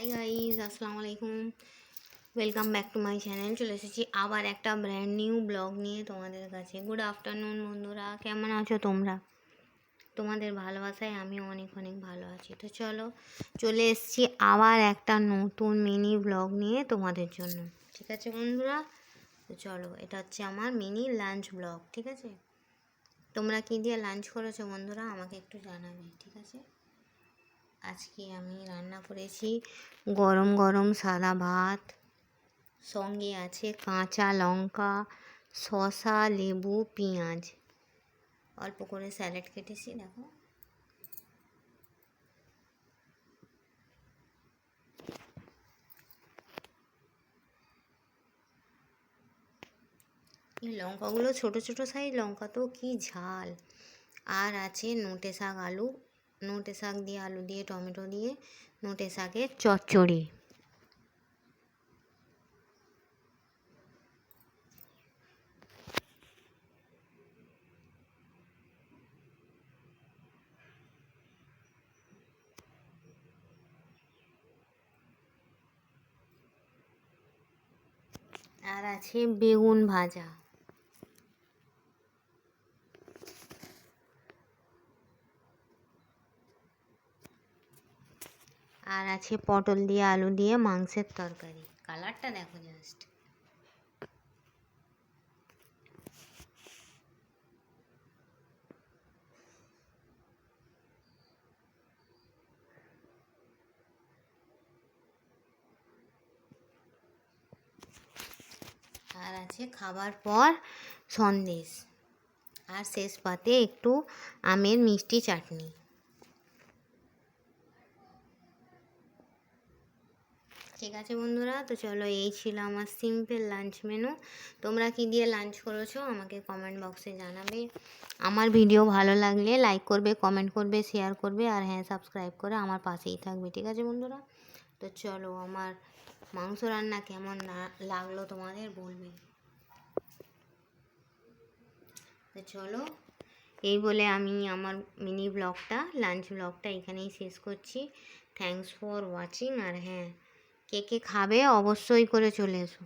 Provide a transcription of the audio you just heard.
Hi guys, আসসালামু আলাইকুম। Welcome back to my channel. চলে এসেছি আবার একটা ব্র্যান্ড নিউ ব্লগ নিয়ে তোমাদের কাছে। গুড আফটারনুন বন্ধুরা, কেমন আছো তোমরা? তোমাদের ভালোবাসায় আমি অনেক অনেক ভালো আছি। তো চলে এসেছি আবার একটা নতুন মিনি ব্লগ নিয়ে তোমাদের জন্য। ঠিক আছে বন্ধুরা, তো এটা হচ্ছে আমার মিনি লাঞ্চ ব্লগ। ঠিক আছে, তোমরা কী দিয়ে লাঞ্চ করেছো বন্ধুরা আমাকে একটু জানাবে। ঠিক আছে, আজকে আমি রান্না করেছি গরম গরম সাদা ভাত, সঙ্গে আছে কাঁচা লঙ্কা, শসা, লেবু, পেঁয়াজ, অল্প করে স্যালাড কেটেছি। দেখো, এই লঙ্কাগুলো ছোট ছোট সাইজ লঙ্কা, তো কি ঝাল। আর আছে নোটে শাক নোটে শাক দিয়ে আলু দিয়ে টমেটো দিয়ে নোটে শাকের চচ্চড়ি। আর আছে বেগুন ভাজা। আর আছে পটল দিয়ে আলু দিয়ে মাংসের তরকারি। কালারটা দেখো জাস্ট। আর আছে খাবার পর সন্দেশ, আর শেষ পাতে একটু আমের মিষ্টি চাটনি। ঠিক আছে বন্ধুরা, তো এই ছিল আমার সিম্পল লাঞ্চ মেনু। তোমরা কি দিয়ে লাঞ্চ করেছো আমাকে কমেন্ট বক্সে জানাবে। আমার ভিডিও ভালো লাগলে লাইক করবে, কমেন্ট করবে, শেয়ার করবে, আর হ্যাঁ, সাবস্ক্রাইব করে আমার পাশেই থাকবে। ঠিক আছে বন্ধুরা, তো আমার মাংস রান্না কেমন লাগলো তোমাদের বলবে। তো এই বলে আমি আমার মিনি ব্লগটা, লাঞ্চ ব্লগটা এখানেই শেষ করছি। Thanks for watching. আর হ্যাঁ, কে কে খাবে অবশ্যই করে চলে এসো।